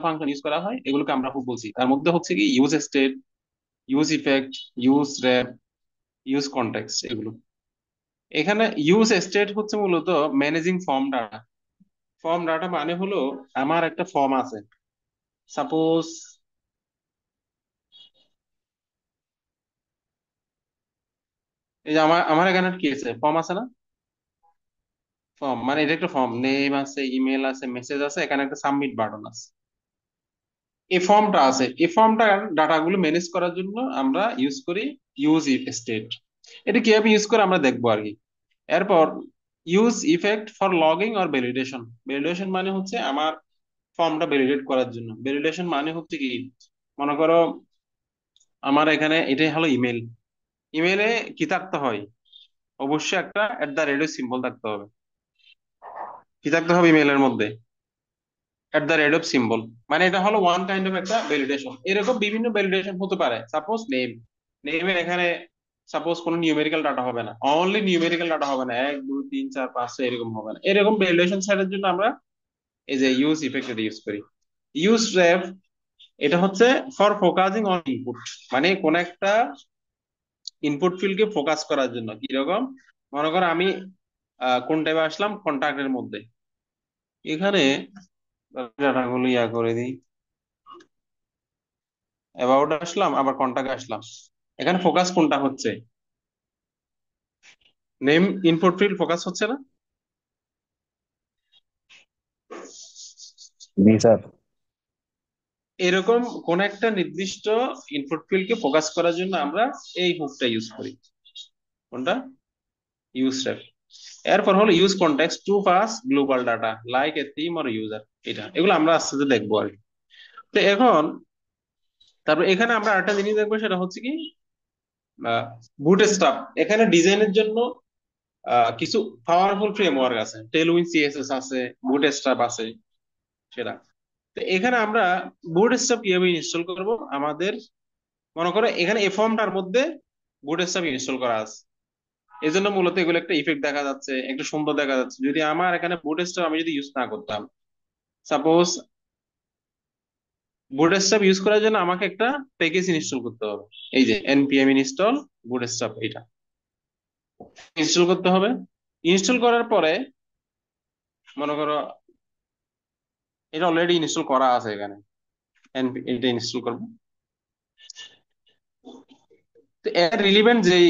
Function use করা হয় এগুলোকে আমরা হুক বলছি। তার মধ্যে হচ্ছে কি use state, use effect, use wrap, use context এগুলো। এখানে ইউজ স্টেট হচ্ছে মূলত managing form data. Form data মানে হলো আমার একটা ফর্ম আছে, সাপোজ এই যে আমার আমার এখানে কি আছে, ফর্ম আছে না? ফর্ম মানে এটা একটা ফর্ম, নেম আছে, ইমেল আছে, মেসেজ আছে, এখানে একটা সাবমিট বাটন আছে। এই ফর্মটা আছে, এই ফর্মটা ডাটাগুলো ম্যানেজ করার জন্য আমরা ইউজ করি ইউজ স্টেট। এটা কিভাবে ইউজ করে আমরা দেখবো আর কি। এরপর use effect for logging or validation. Validation মানে হচ্ছে আমার ফর্মটা ভ্যালিডেট করার জন্য। ভ্যালিডেশন মানে হচ্ছে কি, মনে করো আমার এখানে এটাই হলো ইমেল। ইমেলে কি থাকতে হয়, অবশ্যই একটা @ সিম্বল থাকতে হবে। কি থাকতে হবে ইমেলের মধ্যে, সিম্বল। মানে এটা হলো ওয়ান কাইন্ড অফ একটা ভ্যালিডেশন। এরকম বিভিন্ন ভ্যালিডেশন হতে পারে। সাপোজ নেম, নেমের এখানে সাপোজ কোনো নিউমেরিক্যাল ডাটা হবে না, অনলি নিউমেরিক্যাল ডাটা হবে না, 1 2 3 4 5 6 এরকম হবে না। এরকম ভ্যালিডেশন সেটের জন্য আমরা এই যে ইউজ ইফেক্ট এটা ইউজ করি। ইউজ রেফ, এটা হচ্ছে ফর ফোকাসিং অন ইনপুট। মানে কোন একটা ইনপুট ফিল্ডকে ফোকাস করার জন্য। কিরকম, মনে করো আমি কোন টাইপে আসলাম, কন্টাক্টের মধ্যে, এখানে ডাটাগুলো ইয়া করে দিই, অ্যাবাউট আসলাম আবার কন্টাক্ট আসলাম। এখানে ফোকাস কোনটা হচ্ছে, নেম ইনপুট ফিল্ড ফোকাস হচ্ছে না? জি স্যার। এরকম কোন একটা নির্দিষ্ট ইনপুট ফিল্ডকে ফোকাস করার জন্য আমরা এই হুকটা ইউজ করি। কোনটা, ইউজ রেফ। এরপর হলো use context to pass global data like a theme or user. এটা এগুলো আমরা আস্তে আস্তে দেখবো আর কি। তো এখন তারপর এখানে আমরা আরেকটা জিনিস দেখবো, সেটা হচ্ছে কি বুটস্ট্র্যাপ। এখানে ডিজাইনের জন্য কিছু পাওয়ারফুল ফ্রেমওয়ার্ক আছে, টেলউইন সিএসএস আছে, বুটস্ট্র্যাপ আছে সেটা। তো এখানে আমরা বুটস্ট্র্যাপ কিভাবে ইনস্টল করব আমাদের, মনে করো এখানে এই ফর্মটার মধ্যে বুটস্ট্র্যাপ ইনস্টল করা আছে। এই জন্য মূলত এগুলো একটা ইফেক্ট দেখা যাচ্ছে, একটু সুন্দর দেখা যাচ্ছে। যদি আমার এখানে বুটস্ট্র্যাপ আমি যদি ইউজ না করতাম, সাপোজ বুটস্ট্র্যাপ ইউজ করার জন্য আমাকে একটা প্যাকেজ ইনস্টল করতে হবে। এই যে npm ইনস্টল বুটস্ট্র্যাপ, এটা ইনস্টল করতে হবে। ইনস্টল করার পরে মনে করো এটা অলরেডি ইনস্টল করা আছে এখানে, এটা ইনস্টল করবো। তো এর রিলিভেন্ট যেই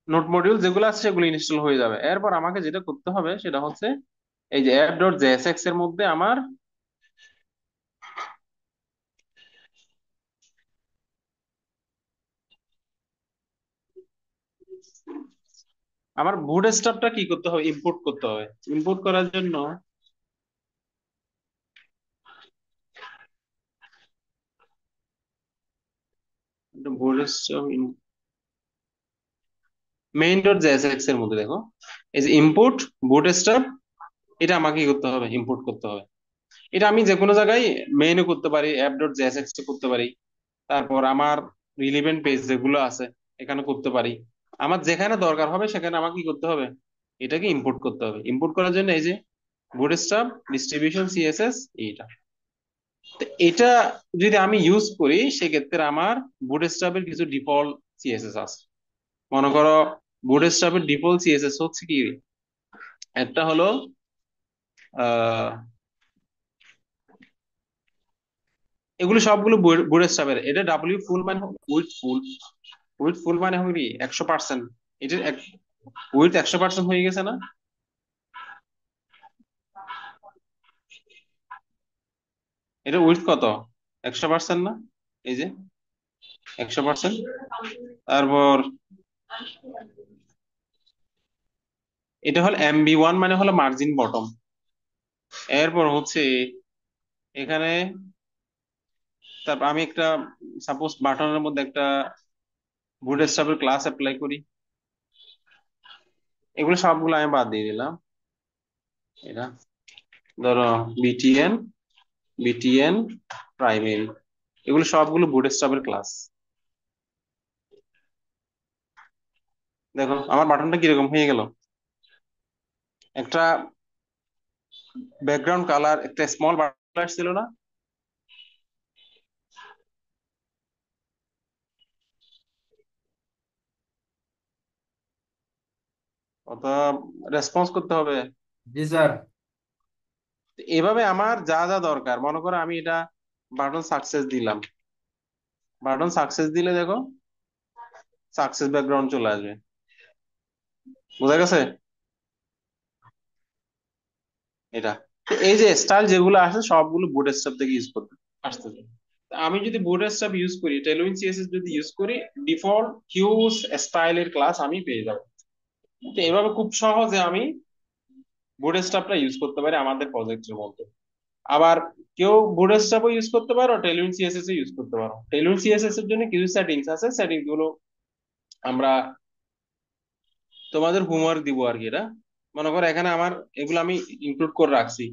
নোট মডিউল যেগুলো আছে সেগুলো ইনস্টল হয়ে যাবে। এরপর আমাকে যেটা করতে হবে সেটা হচ্ছে এই যে app.jsx এর মধ্যে আমার বুটস্ট্র্যাপটা কি করতে হবে, ইম্পোর্ট করতে হবে। ইম্পোর্ট করার জন্য বুটস্ট্র্যাপ main.jsx এর মধ্যে দেখো, এই যে ইম্পোর্ট বুটস্ট্র্যাপ, এটা আমাকে কি করতে হবে, ইম্পোর্ট করতে হবে। এটা আমি যে কোনো জায়গায় মেইনও করতে পারি, app.jsx এ করতে পারি। তারপর আমার রিলিভেন্ট পেজ যেগুলো আছে এখানে করতে পারি। আমার যেখানে দরকার হবে সেখানে আমাকে কি করতে হবে, এটাকে ইম্পোর্ট করতে হবে। ইম্পোর্ট করার জন্য এই যে বুটস্ট্র্যাপ ডিস্ট্রিবিউশন সিএসএস, এইটা। তো এটা যদি আমি ইউজ করি সেক্ষেত্রে আমার বুটস্ট্র্যাপের কিছু ডিফল্ট সিএসএস আছে। মনে করো বুটস্ট্র্যাপের ডিফল্ট সিএসএস হচ্ছে কি, একটা হলো আহ এগুলো সবগুলো বুটস্ট্র্যাপের। এটা ডাব্লিউ ফুল মানে উইথ ফুল, উইথ ফুল মানে হবে কি 100%। এটা উইথ 100% হয়ে গেছে না? এটা উইথ কত, 100% না? এই যে 100%। তারপর এটা হল MB1 মানে হলো মার্জিন বটম। এরপর হচ্ছে এখানে, তারপর আমি একটা সাপোজ বাটনের মধ্যে একটা বুটস্ট্র্যাপের ক্লাস অ্যাপ্লাই করি। এগুলো সবগুলো আমি বাদ দিয়ে দিলাম। এটা ধরো বিটিএন, বিটিএন প্রাইমারি, এগুলো সবগুলো বুটস্ট্র্যাপের ক্লাস। দেখো আমার বাটনটা কিরকম হয়ে গেল, একটা ব্যাকগ্রাউন্ড কালার, একটা স্মল বাটন ছিল না? অথবা রেসপন্স করতে হবে। জি স্যার। এভাবে আমার যা যা দরকার, মনে করো আমি এটা বাটন সাকসেস দিলাম, বাটন সাকসেস দিলে দেখো সাকসেস ব্যাকগ্রাউন্ড চলে আসবে। বোঝা গেছে? এটা তো এই যে স্টাইল যেগুলো আছে সবগুলো বুটস্ট্র্যাপ থেকে ইউজ করতে আসতেছে। তা আমি যদি বুটস্ট্র্যাপ ইউজ করি, টেলউইন সিএসএস যদি ইউজ করি, ডিফল্ট হিউজ স্টাইলের ক্লাস আমি পেয়ে যাবো। তো এভাবে খুব সহজে আমি বুটস্ট্র্যাপটা ইউজ করতে পারি আমাদের প্রজেক্টের মধ্যে। আবার কেউ বুটস্ট্র্যাপও ইউজ করতে পারো, টেলউইন সিএসএস ইউজ করতে পারো। টেলউইন সিএসএস এর জন্য কিছু সেটিংস আছে, সেটিংস গুলো আমরা তোমাদের হোমওয়ার্ক দিব আর কি। এটা মনে করো এখানে আমার এগুলো আমি ইনক্লুড করে রাখছি।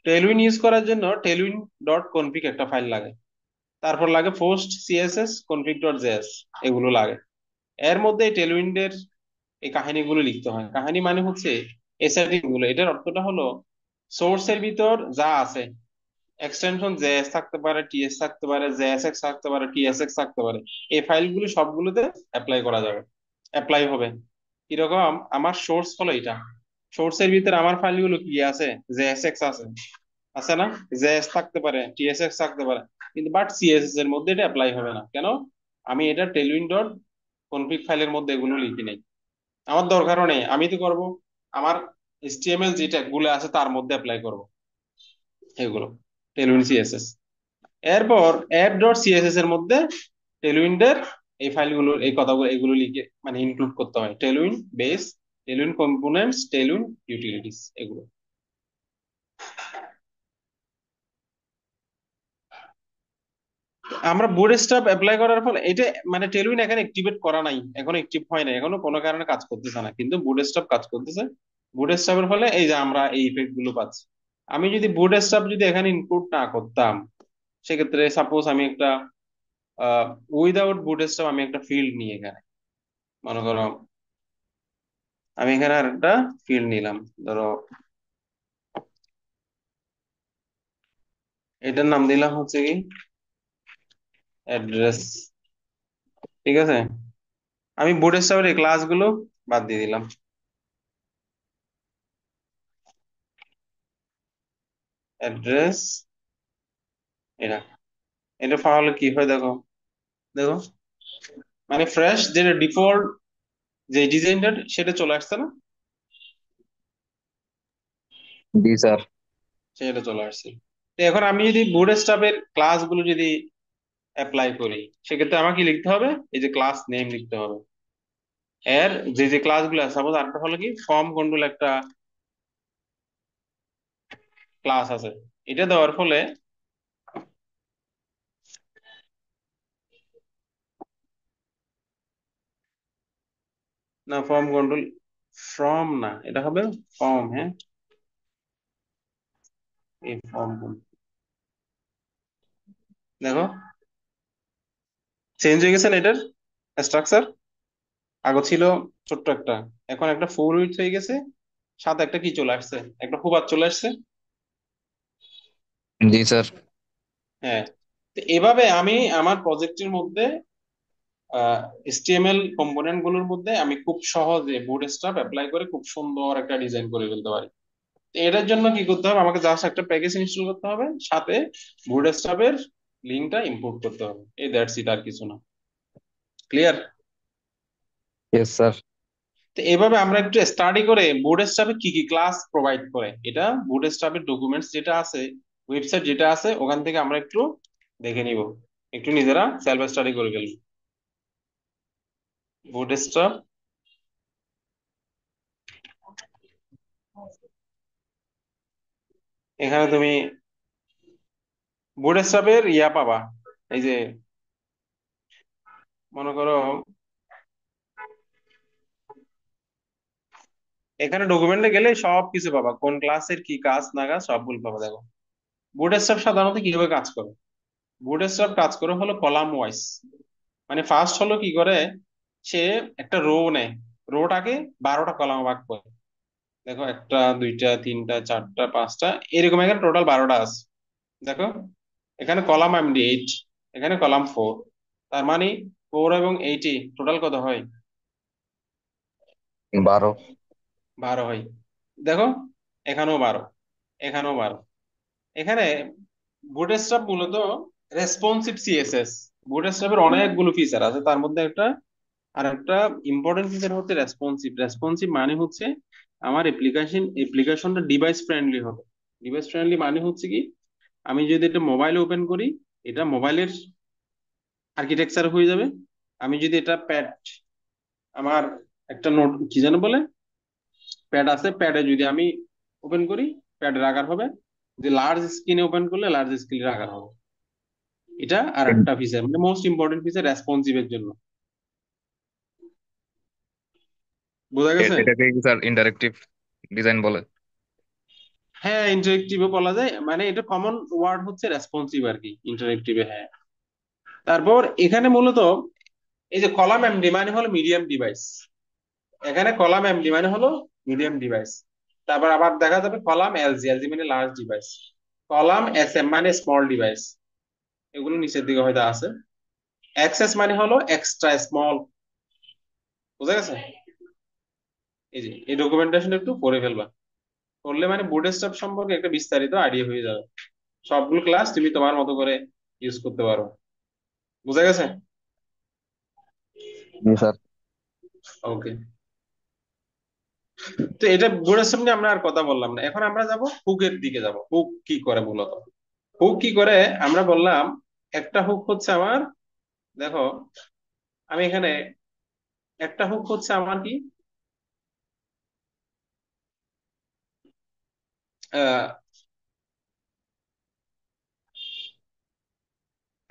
টেলউইন ইউজ করার জন্য টেলউইন ডট কনফিগ একটা ফাইল লাগে, তারপর লাগে post CSS config dot JS, এগুলো লাগে। এর মধ্যে এই টেলউইন্ডের এই কাহিনীগুলো লিখতে হয়। কাহিনী মানে হচ্ছে এই সেটিং গুলো। এটার অর্থটা হলো সোর্সের ভিতর যা আছে, এক্সটেনশন জেএস থাকতে পারে, টিএস থাকতে পারে, জেএসএক্স থাকতে পারে, টিএসএক্স থাকতে পারে, এই ফাইলগুলো সবগুলোতে অ্যাপ্লাই করা যাবে, অ্যাপ্লাই হবে। কিরকম? আমার সোর্স হলো এটা, সোর্সের ভিতরে আমার ফাইলগুলো কি আছে, জেএসএক্স আছে, আছে না? জেএস থাকতে পারে, টিএসএক্স থাকতে পারে, কিন্তু বাট সিএসএস এর মধ্যে এটা অ্যাপ্লাই হবে না। কেন? আমি এটা টেলউইন ডট কনফিগ ফাইলের মধ্যে এগুলো লিখি নাই, আমার দরকারও নেই। আমি তো করব আমার এইচটিএমএল যে ট্যাগ গুলো আছে তার মধ্যে অ্যাপ্লাই করব এগুলো, টেলউইন সিএসএস। এরপর অ্যাপ ডট সিএসএস এর মধ্যে টেলউইন্ডের এই ফাইলগুলো, এই কথাগুলো, এগুলো লিখে মানে ইনক্লুড করতে হয়। Tailwind base, Tailwind components, Tailwind utilities, এগুলো। আমরা বুটস্ট্র্যাপ অ্যাপ্লাই করার ফলে এটা মানে টেলউইন এখানে অ্যাক্টিভেট করা নাই, এখনো অ্যাক্টিভ হয় না, এখনো কোনো কারণে কাজ করতেছে না, কিন্তু বুটস্ট্র্যাপ কাজ করতেছে। বুটস্ট্র্যাপের ফলে এই যে আমরা এই ইফেক্ট গুলো পাচ্ছি। আমি যদি বুটস্ট্র্যাপ যদি এখানে ইনক্লুড না করতাম, সেক্ষেত্রে সাপোজ আমি একটা উইদাউট বুটস্ট্র্যাপ আমি একটা ফিল্ড নিই এখানে, মনে করো আমি এখানে আর একটা ফিল্ড নিলাম, ধরো এটার নাম দিলাম হচ্ছে কি অ্যাড্রেস। ঠিক আছে, আমি বুটস্ট্র্যাপের এই ক্লাসগুলো বাদ দিয়ে দিলাম। অ্যাড্রেস, এটা এটা পাওয়া কি হয় দেখো, দেখো মানে ফ্রেশ যেটা ডিফল্ট যে ডিজাইনটা সেটা চলে আসছে না, জি স্যার। সেটা চলে আসছে। তো এখন আমি যদি বুটস্ট্র্যাপের ক্লাসগুলো যদি অ্যাপ্লাই করি, সেক্ষেত্রে আমাকে কি লিখতে হবে, এই যে ক্লাস নেম লিখতে হবে। এর যে যে ক্লাসগুলো আছে, সাপোজ আরেকটা হলো কি ফর্ম কন্ট্রোল একটা ক্লাস আছে, এটা দেওয়ার ফলে না, ফর্ম কন্ট্রোল ফর্ম না, এটা হবে ফর্ম। হ্যাঁ, এই ফর্ম দেখো চেঞ্জ হয়ে গেছে না এটার স্ট্রাকচার। আগে ছিল ছোট্ট একটা, এখন একটা ফোর উইডথ হয়ে গেছে, সাথে একটা কি চলে আসছে, একটা হুবাদ চলে আসছে। জি স্যার। হ্যাঁ, তো এভাবে আমি আমার প্রজেক্টের মধ্যে এসটিএমএল কম্পোনেন্ট গুলোর মধ্যে আমি খুব সহজে বুটস্ট্র্যাপ অ্যাপ্লাই করে খুব সুন্দর একটা ডিজাইন করে ফেলতে পারি। তো এটার জন্য কি করতে হবে, আমাকে জাস্ট একটা প্যাকেজ ইনস্টল করতে হবে, সাথে বুটস্ট্র্যাপের লিঙ্কটা ইম্পোর্ট করতে হবে, এই দ্যাটস ইট, আর কিছু না। ক্লিয়ার? Yes sir. তো এভাবে আমরা একটু স্টাডি করে বুটস্ট্র্যাপে কি কি ক্লাস প্রোভাইড করে, এটা বুটস্ট্র্যাপের ডকুমেন্টস যেটা আছে, ওয়েবসাইট যেটা আছে, ওখান থেকে আমরা একটু দেখে নিব, একটু নিজেরা সেলফ স্টাডি করে ফেলবো। বুটস্ট্র্যাপ, এখানে তুমি বুটস্ট্র্যাপের ইয়া পাবা, এই যে মনে করো এখানে ডকুমেন্টে গেলে সব কিছু পাবা, কোন ক্লাসের কি কাজ না কাজ সবগুলো পাবা। দেখো বুটস্ট্র্যাপ সাধারণত কিভাবে কাজ করে, বুটস্ট্র্যাপ কাজ করে হলো কলাম ওয়াইজ। মানে ফার্স্ট হলো কি করে, সে একটা রো নেয়, রোটাকে 12টা কলামে ভাগ করে। দেখো একটা, দুইটা, তিনটা, চারটা, পাঁচটা, এরকম এখানে টোটাল 12টা আছে। দেখো এখানে কলাম এমডি 8, এখানে কলাম 4, তার মানে 4 এবং 8 টোটাল কত হয়, 12। 12 হয়। দেখো, এখানেও 12, এখানেও 12। এখানে বুটস্ট্র্যাপ মূলত রেসপন্সিভ সিএসএস। বুটস্ট্র্যাপের অনেকগুলো ফিচার আছে, তার মধ্যে একটা আর একটা ইম্পর্টেন্ট ফিচার হচ্ছে রেসপন্সিভ। রেসপন্সিভ মানে হচ্ছে আমার অ্যাপ্লিকেশনটা ডিভাইস ফ্রেন্ডলি হবে। ডিভাইস ফ্রেন্ডলি মানে হচ্ছে কি, আমি যদি এটা মোবাইল ওপেন করি, এটা মোবাইলের আর্কিটেকচার হয়ে যাবে। আমি যদি এটা প্যাড, আমার একটা নোট কি যেন বলে, প্যাড আছে, প্যাডে যদি আমি ওপেন করি, প্যাডের আকার হবে। যদি লার্জ স্ক্রিনে ওপেন করলে লার্জ স্ক্রিনের আকার হবে। এটা আর একটা ফিচার, মানে মোস্ট ইম্পর্টেন্ট ফিচার রেসপন্সিভের জন্য। বোঝা গেছে? এটাকে কি স্যার ইন্টারেক্টিভ ডিজাইন বলে? হ্যাঁ, ইন্টারেক্টিভও বলা যায়, মানে এটা কমন ওয়ার্ড হচ্ছে রেসপন্সিভ আর কি, ইন্টারেক্টিভে। হ্যাঁ, তারপর এখানে মূলত এই যে কলাম এমডি মানে হলো মিডিয়াম ডিভাইস। এখানে কলাম এমডি মানে হলো মিডিয়াম ডিভাইস। তারপর আবার দেখা যাবে কলাম এলজি, এলজি মানে large device. Column S M মানে স্মল ডিভাইস। এগুলো নিচের দিকে হয়তো আছে। এক্সএস মানে হলো এক্সট্রা স্মল। বুঝা গেছে? এই যে এই ডকুমেন্টেশন একটু পড়ে ফেলবা, করলে মানে বুটস্ট্র্যাপ সম্পর্কে একটা বিস্তারিত আইডিয়া হয়ে যাবে। সবগুলো ক্লাস তুমি তোমার মতো করে ইউজ করতে পারো। বুঝা গেছে? জি স্যার। ওকে। তো এটা বুটস্ট্র্যাপ নিয়ে আমরা আর কথা বললাম না, এখন আমরা যাব হুকের দিকে। যাব হুক কি করে মূলত। হুক কি করে আমরা বললাম, একটা হুক হচ্ছে আমার, দেখো আমি এখানে, একটা হুক হচ্ছে আমার কি, আহ,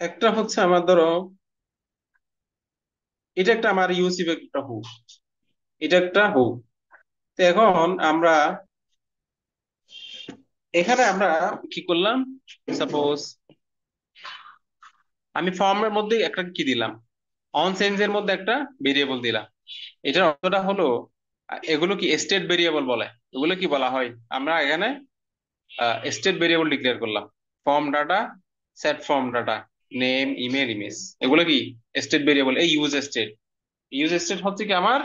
একটা হচ্ছে আমার, ধরো এটা একটা আমার ইউসিফ একটা হুক, এটা একটা হুক। তো এখন আমরা এখানে আমরা কি করলাম, সাপোজ আমি ফর্মের মধ্যে একটা কি দিলাম, অন চেঞ্জ এর মধ্যে একটা ভেরিয়েবল দিলাম। এটার অর্থটা হলো, এগুলো কি স্টেট ভেরিয়েবল বলে। এগুলো কি বলা হয়, আমরা এখানে স্টেট ভেরিয়েবল ডিক্লেয়ার করলাম। Form data, set form data, name, email, image, এগুলো কি স্টেট ভেরিয়েবল। এই ইউজ স্টেট, ইউজ স্টেট হচ্ছে কি আমার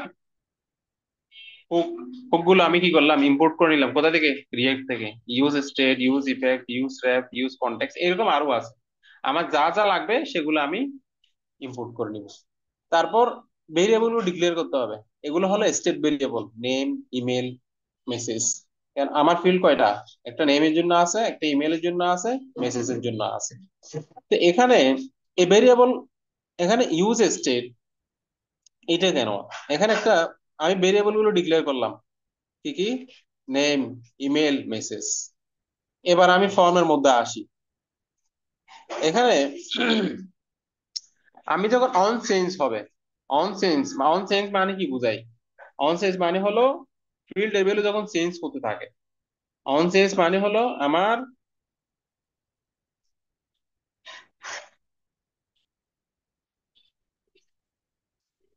হুক। হুক গুলো আমি কি করলাম, ইম্পোর্ট করে নিলাম কোথা থেকে, রিয়েক্ট থেকে। Use state, use effect, use wrap, use context, এরকম আরো আছে। আমার যা যা লাগবে সেগুলো আমি ইম্পোর্ট করে নিব। তারপর ভেরিয়েবল গুলো ডিক্লেয়ার করতে হবে। এগুলো হলো state variable, name, email, message. আমার ফিল্ড কয়টা, একটা নেমের জন্য আছে, একটা ইমেলের জন্য আছে, মেসেজের জন্য আছে। তো এখানে এই ভেরিয়েবল, এখানে ইউজ স্টেট, এটা কেন, এখানে একটা আমি ভেরিয়েবল গুলো ডিক্লেয়ার করলাম, কি কি, নেম, ইমেল, মেসেজ। এবার আমি ফর্মের মধ্যে আসি। এখানে আমি যখন অন চেঞ্জ হবে, অন চেঞ্জ মানে কি বুঝাই, অন চেঞ্জ মানে হলো ফিল্ড লেভেলে যখন চেঞ্জ করতে থাকে। অন চেঞ্জ মানে হলো আমার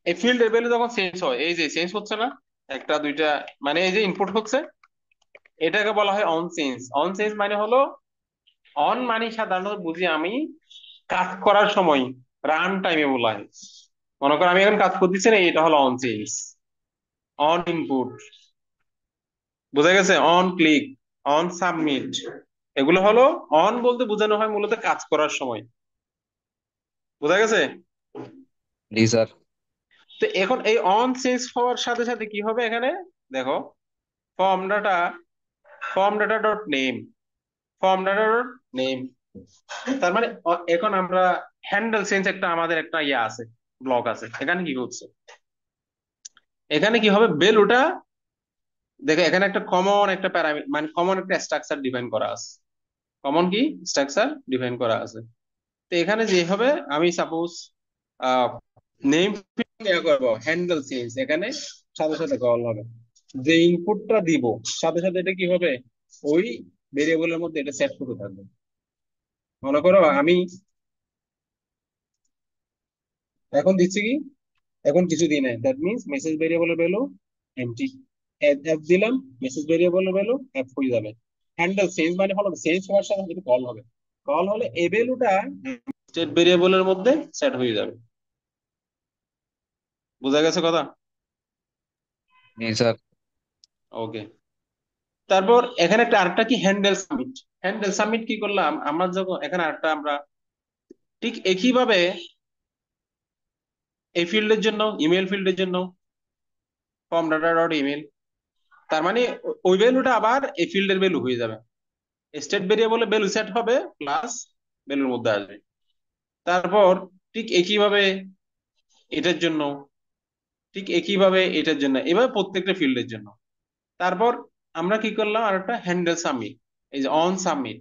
এই ফিল্ড লেভেলে যখন চেঞ্জ হয়, এই যে চেঞ্জ হচ্ছে না, একটা দুইটা, মানে এই যে ইনপুট হচ্ছে, এটাকে বলা হয় অন চেঞ্জ। অন চেঞ্জ মানে হলো, অন মানে সাধারণত বুঝি আমি কাজ করার সময়, রান টাইমে বলা হয়। মনে করো আমি এখন কাজ করতেছি না, এটা হলো অন চেঞ্জ। অন ইনপুট, বোঝা গেছে, অন ক্লিক, অন সাবমিট, এগুলো হলো অন বলতে বোঝানো হয় মূলত কাজ করার সময়। বোঝা গেছে? জি স্যার। তো এখন এই অন চেঞ্জ হওয়ার সাথে সাথে কি হবে এখানে, দেখো, form data, form data dot name, form data dot name. তার মানে এখন আমরা হ্যান্ডেল চেঞ্জ একটা আমাদের একটা ইয়ে আছে, ব্লক আছে। এখানে কি করছে, এখানে কি হবে, ভ্যালুটা, দেখো এখানে একটা কমন একটা প্যারামিটার, মানে কমন একটা স্ট্রাকচার ডিফাইন করা আছে। কমন কি স্ট্রাকচার ডিফাইন করা আছে। তো এখানে যে হবে, আমি সাপোজ নেম করবো হ্যান্ডেল চেঞ্জ, এখানে সাথে সাথে কল হবে। যে ইনপুটটা দিব, সাথে সাথে এটা কি হবে, ওই ভেরিয়েবলের মধ্যে এটা সেট করতে থাকবে। মনে করো আমি এখন দিচ্ছি কি, এখন কিছু দিই নাই, দ্যাট মিনস মেসেজ ভেরিয়েবলের ভ্যালু এমটি। অ্যাপ দিলাম, মেসেজ ভেরিয়েবলের ভ্যালু অ্যাপ হয়ে যাবে। হ্যান্ডেল চেঞ্জ মানে হলো চেঞ্জ হওয়ার সাথে সাথে কল হবে। কল হলে এই ভ্যালুটা স্টেট ভেরিয়েবলের মধ্যে সেট হয়ে যাবে। বোঝা গেছে কথা? জি স্যার। ওকে। তারপর এখানে একটা আরেকটা কি হ্যান্ডেল সাবমিট। হ্যান্ডেল সাবমিট কি করলাম আমরা যখন এখানে আরেকটা আমরা ঠিক একইভাবে এই ফিল্ডের জন্য, ইমেল ফিল্ডের জন্য ফর্ম ডাটা ডট ইমেল, তার মানে ওই ভ্যালুটা আবার এই ফিল্ডের ভ্যালু হয়ে যাবে। স্টেট ভেরিয়েবলে ভ্যালু সেট হবে প্লাস ভ্যালুর মধ্যে আসবে। তারপর ঠিক একইভাবে এটার জন্য, ঠিক একইভাবে এটার জন্য, এভাবে প্রত্যেকটা ফিল্ডের জন্য। তারপর আমরা কি করলাম আর একটা হ্যান্ডেল সাবমিট, এই যে অন সাবমিট।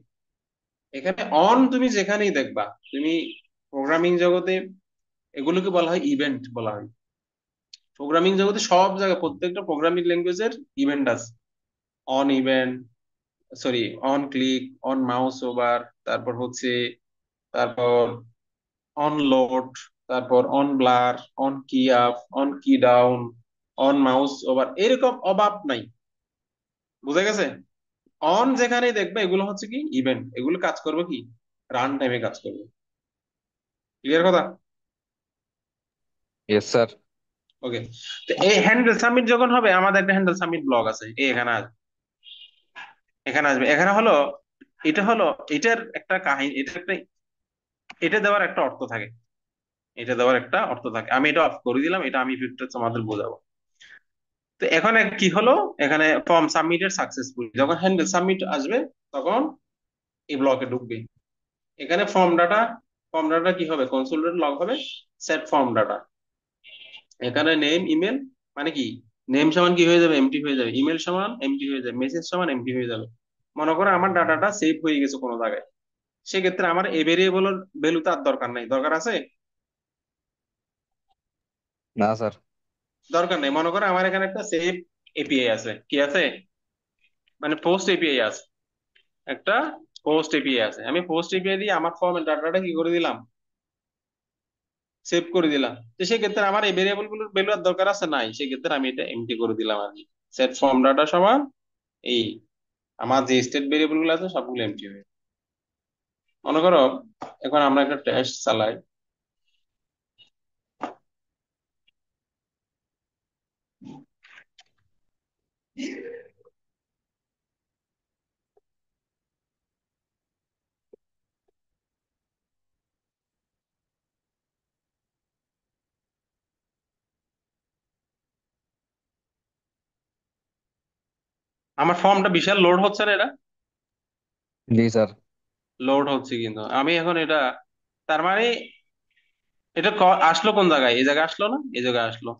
এখানে অন তুমি যেখানেই দেখবা, তুমি প্রোগ্রামিং জগতে এগুলোকে বলা হয় ইভেন্ট বলা হয়। প্রোগ্রামিং জগতে সব জায়গায় প্রত্যেকটা প্রোগ্রামিং ল্যাঙ্গুয়েজের ইভেন্ট আছে। On event, sorry, on click, on mouse over, তারপর হচ্ছে, তারপর অন লোড, তারপর অন ব্লার, অন কি আপ, অন কি ডাউন, অন মাউস ওভার, এরকম অভাব নাই। বুঝা গেছে? অন যেখানে দেখবে এগুলো হচ্ছে কি ইভেন্ট, এগুলো কাজ করবে কি রান টাইমে কাজ করবে। ক্লিয়ার কথা? Yes sir. ওকে। তো এই হ্যান্ডেল সাবমিট যখন হবে, আমাদের একটা হ্যান্ডেল সাবমিট ব্লক আছে, এই এখানে আসবে, এখানে আসবে। এখানে হলো, এটা হলো, এটার একটা কাহিনী, এটা একটা, এটা দেওয়ার একটা অর্থ থাকে, এটা দেওয়ার একটা অর্থ থাকে। আমি এটা অফ করে দিলাম, এটা আমি একটু তোমাদের বোঝাবো। তো এখন কি হলো, এখানে ফর্ম সাবমিটেড সাকসেসফুল, যখন হ্যান্ডেল সাবমিট আসবে তখন এই ব্লকে ঢুকবে। এখানে ফর্ম ডাটা কি হবে, কনসোলের লগ হবে সেট ফর্ম ডাটা। এখানে নেম ইমেল, মানে কি, নেম সমান কি হয়ে যাবে, এমটি হয়ে যাবে, ইমেল সমান এমটি হয়ে যাবে, মেসেজ সমান এমটি হয়ে যাবে। মনে করো আমার ডাটাটা সেভ হয়ে গেছে কোনো জায়গায়, সেক্ষেত্রে আমার এ ভেরিয়েবলের ভ্যালু তার দরকার নাই, দরকার আছে? না স্যার। দরকার নেই। মনে করো আমার এখানে একটা সেভ এপিআই আছে, কি আছে, মানে পোস্ট এপিআই আছে, একটা পোস্ট এপিআই আছে। আমি পোস্ট এপিআই দিয়ে আমার ফর্মের ডাটাটা কি করে দিলাম, সেভ করে দিলাম। তো সেক্ষেত্রে আমার এই ভেরিয়েবল গুলোর ভ্যালু আর দরকার আছে নাই, সেক্ষেত্রে আমি এটা এমটি করে দিলাম আর কি। সেট ফর্ম ডাটা সমান এই, আমার যে স্টেট ভেরিয়েবল গুলো আছে সবগুলো এমটি হয়ে। মনে করো এখন আমরা একটা টেস্ট চালাই, আমার ফর্মটা বিশাল লোড হচ্ছে না এটা, জি স্যার। লোড হচ্ছে কিন্তু আমি এখন এটা, তার মানে এটা আসলো কোন জায়গায়, এই জায়গায় আসলো না, এই জায়গায় আসলো।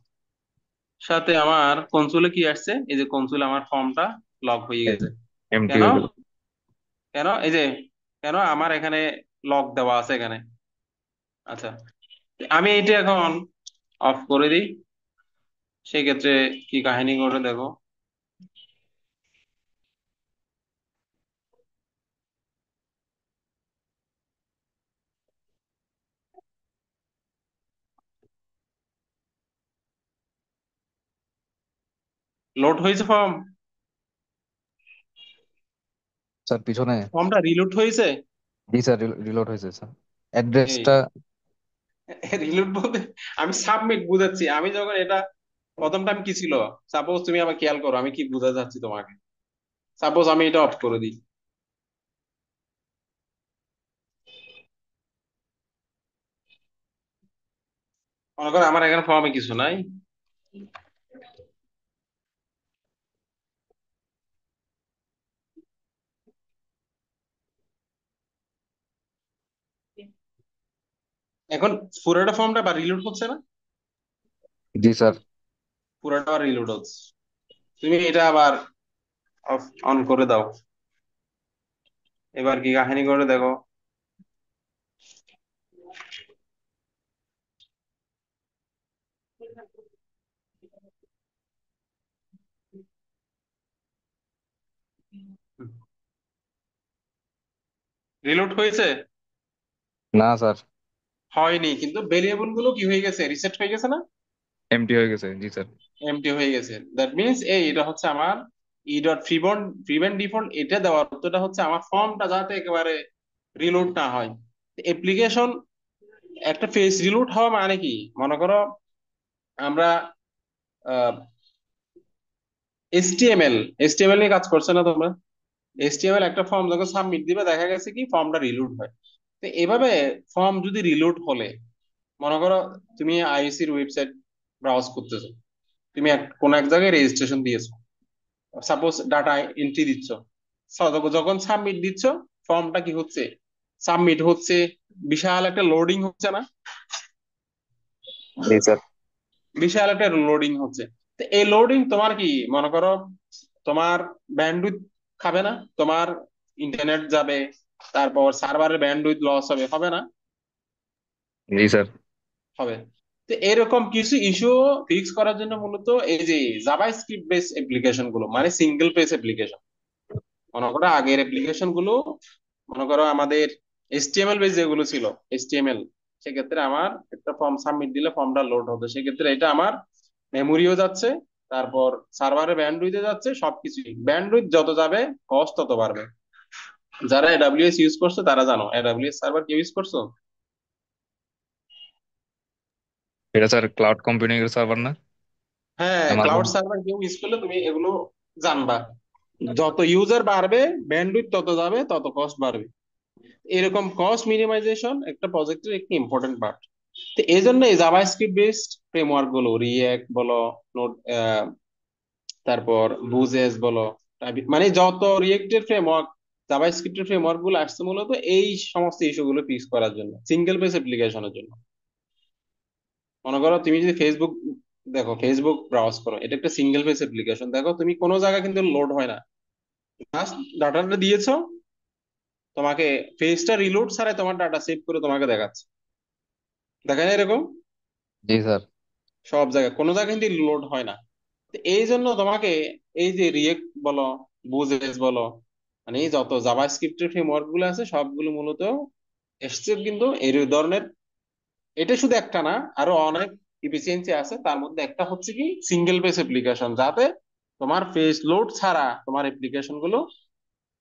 সাথে আমার কনসোলে কি আসছে, এই যে কনসোলে আমার ফর্মটা লক হয়ে গেছে। এমটি কেন? হয়ে গেল। কেন এই যে, কেন আমার এখানে লক দেওয়া আছে এখানে। আচ্ছা, আমি এটা এখন অফ করে দিই, সেই ক্ষেত্রে কি কাহিনী ঘটে দেখো। লোড হয়েছে ফর্ম, স্যার পিছনে। ফর্মটা রিলোড হয়েছে। জি স্যার, রিলোড হয়েছে স্যার। এই অ্যাড্রেসটা। রিলোড বলতে আমি সাবমিট বুঝাচ্ছি, আমি যখন এটা প্রথম টাইম কি ছিল, সাপোজ তুমি আবার খেয়াল করো আমি কি বুঝাতে চাচ্ছি তোমাকে। সাপোজ আমি এটা অফ করে দিই, মনে করো আমার এখানে ফর্মে কিছু নাই, এখন পুরোটা ফর্মটা বা রিলোড হচ্ছে না, জি স্যার। পুরোটা আবার রিলোড হচ্ছে। তুমি এটা আবার অফ অন করে দাও, এবার কি কাহিনী করে দেখো। রিলোড হয়েছে? না স্যার। হয়নি, কিন্তু ভেরিয়েবল গুলো কি হয়ে গেছে, রিসেট হয়ে গেছে না, এমটি হয়ে গেছে, জি স্যার। এমটি হয়ে গেছে। দ্যাট মিনস এই এটা হচ্ছে আমার ই ডট প্রিভেন্ট ডিফল্ট, এটা দেওয়ার অর্থটা হচ্ছে আমার ফর্মটা যাতে একেবারে রিলোড না হয়। অ্যাপ্লিকেশন একটা ফেস রিলোড হওয়া মানে কি, মনে করো আমরা এসটিএমএল, এসটিএমএল নিয়ে কাজ করছে না তোমরা? এসটিএমএল একটা ফর্ম যখন সাবমিট দিবে দেখা গেছে কি ফর্মটা রিলোড হয়। তো এভাবে ফর্ম যদি রিলোড হলে, মনে করো তুমি আইসির ওয়েবসাইট ব্রাউজ করতেছো, তুমি কোন এক জায়গায় রেজিস্ট্রেশন দিয়েছো, সাপোজ ডাটা এন্ট্রি দিচ্ছ, যখন সাবমিট দিচ্ছ ফর্মটা কি হচ্ছে, সাবমিট হচ্ছে, বিশাল একটা লোডিং হচ্ছে না? জি স্যার। বিশাল একটা লোডিং হচ্ছে। তো এই লোডিং তোমার কি, মনে করো তোমার ব্যান্ডউইথ খাবে না? তোমার ইন্টারনেট যাবে, তারপর সার্ভারের ব্যান্ডউইথ লস হবে, হবে না? জি স্যার। হবে। তো এরকম কিছু ইস্যু ফিক্স করার জন্য মূলত এই যে জাভাস্ক্রিপ্ট বেস অ্যাপ্লিকেশন গুলো, মানে সিঙ্গেল পেজ অ্যাপ্লিকেশন, মনে করো আগের অ্যাপ্লিকেশন গুলো, মনে করো আমাদের এইচটিএমএল বেস যেগুলো ছিল, এইচটিএমএল, সেক্ষেত্রে আমার একটা ফর্ম সাবমিট দিলে ফর্মটা লোড হতো, সেক্ষেত্রে এটা আমার মেমোরিও যাচ্ছে, তারপর সার্ভারে ব্যান্ডউইথে যাচ্ছে, সবকিছুই ব্যান্ডউইথ যত যাবে কস্ট তত বাড়বে। যারা এডব্লিউএস ইউজ করছো তারা জানো, এডব্লিউএস সার্ভার কেউ ইউজ করছো? এটা স্যার ক্লাউড কম্পিউটিং এর সার্ভার না? হ্যাঁ, অ্যামাজন। ক্লাউড সার্ভার কেউ ইউজ করলে তুমি এগুলো জানবা, যত ইউজার বাড়বে ব্যান্ডউইথ তত যাবে, তত কস্ট বাড়বে। এরকম কস্ট মিনিমাইজেশন একটা প্রজেক্টের একটি ইম্পর্টেন্ট পার্ট। তো এই জন্য এই জাভাস্ক্রিপ্ট বেসড ফ্রেমওয়ার্ক গুলো, রিয়েক্ট বলো, নোট, তারপর বুজেস বলো, মানে যত রিয়েক্টের ফ্রেমওয়ার্ক, জাভাস্ক্রিপ্টের ফ্রেমওয়ার্ক গুলো আসছে মূলত এই সমস্ত ইস্যু গুলো ফিক্স করার জন্য, সিঙ্গেল পেজ অ্যাপ্লিকেশনের জন্য। মনে করো তুমি যদি ফেসবুক দেখো, ফেসবুক ব্রাউজ করো, এটা একটা সিঙ্গেল পেজ অ্যাপ্লিকেশন, দেখো তুমি কোনো জায়গা কিন্তু লোড হয় না, জাস্ট ডাটাটা দিয়েছো, তোমাকে পেজটা রিলোড ছাড়াই তোমার ডাটা সেভ করে তোমাকে দেখাচ্ছে, দেখেন এরকম জি স্যার। সব জায়গায়, কোনো জায়গায় কিন্তু লোড হয় না। তো এই জন্য তোমাকে এই যে রিয়েক্ট বলো, বুজেস বলো, মানে এই যত জাভাস্ক্রিপ্টের ফ্রেমওয়ার্ক গুলো আছে সবগুলো মূলত এসছে কিন্তু এই ধরনের। এটা শুধু একটা না, আরো অনেক ইফিসিয়েন্সি আছে, তার মধ্যে একটা হচ্ছে কি সিঙ্গেল পেজ অ্যাপ্লিকেশন, যাতে তোমার পেজ লোড ছাড়া তোমার অ্যাপ্লিকেশন গুলো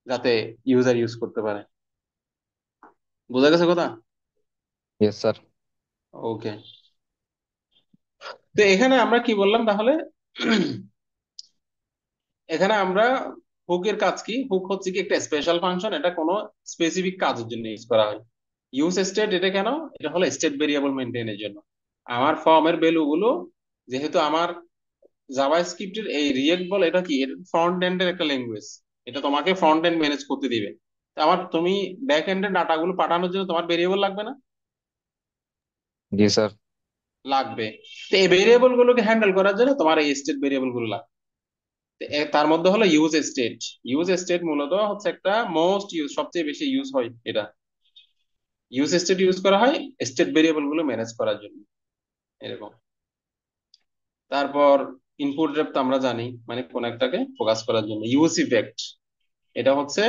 যাতে ইউজার ইউজ করতে পারে। বোঝা গেছে কথা? Yes sir. ওকে। তো এখানে আমরা কি বললাম তাহলে? এখানে আমরা হুকের কাজ কি, হুক হচ্ছে কি একটা স্পেশাল ফাংশন, এটা কোনো স্পেসিফিক কাজের জন্য ইউজ করা হয়। ইউজ স্টেট, এটা কেন? এটা হলো স্টেট ভেরিয়েবল মেনটেনের জন্য। আমার ফর্মের ভ্যালু গুলো, যেহেতু আমার জাভাস্ক্রিপ্টের এই রিয়েক্ট বলে, এটা কি ফ্রন্ট এন্ডের একটা ল্যাঙ্গুয়েজ, এটা তোমাকে ফ্রন্ট এন্ড ম্যানেজ করতে দিবে। তো আমার তুমি ব্যাক এন্ডের ডাটাগুলো পাঠানোর জন্য তোমার ভেরিয়েবল লাগবে না? জি স্যার। লাগবে। তো এই ভেরিয়েবল গুলোকে হ্যান্ডেল করার জন্য তোমার এই স্টেট ভেরিয়েবল গুলো লাগবে। তো তার মধ্যে হলো ইউজ স্টেট। ইউজ স্টেট মূলত হচ্ছে একটা মোস্ট ইউজ, সবচেয়ে বেশি ইউজ হয় এটা। ইউজ স্টেট ইউজ করা হয় স্টেট ভেরিয়েবল গুলো ম্যানেজ করার জন্য, এরকম। তারপর ইনপুট রেপ তো আমরা জানি, মানে কোন একটাকে ফোকাস করার জন্য। ইউজ ইফেক্ট, এটা হচ্ছে,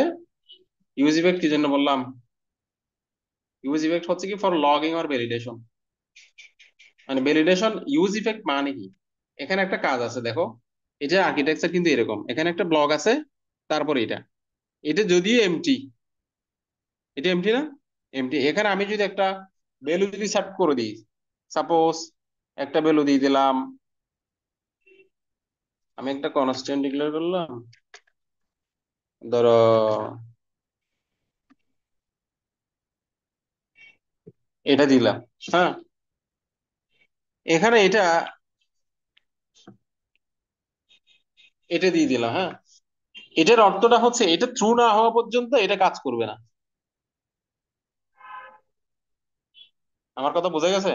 ইউজ ইফেক্ট কি জন্য বললাম? ইউজ ইফেক্ট হচ্ছে কি ফর লগিং অর ভ্যালিডেশন, মানে ভ্যালিডেশন। ইউজ ইফেক্ট মানে কি, এখানে একটা কাজ আছে দেখো, এটা আর্কিটেকচার কিন্তু এরকম, এখানে একটা ব্লক আছে, তারপর এটা, এটা যদিও এমটি, এটা এমটি না? এমটি। এখানে আমি যদি একটা ভ্যালু যদি সেট করে দিই, সাপোজ একটা ভ্যালু দিয়ে দিলাম, আমি একটা কনস্ট্যান্ট ডিক্লেয়ার করলাম, ধরো এটা দিলাম, হ্যাঁ, এখানে এটা, এটা দিয়ে দিলাম, হ্যাঁ। এটার অর্থটা হচ্ছে এটা ট্রু না হওয়া পর্যন্ত এটা কাজ করবে না। আমার কথা বোঝা গেছে?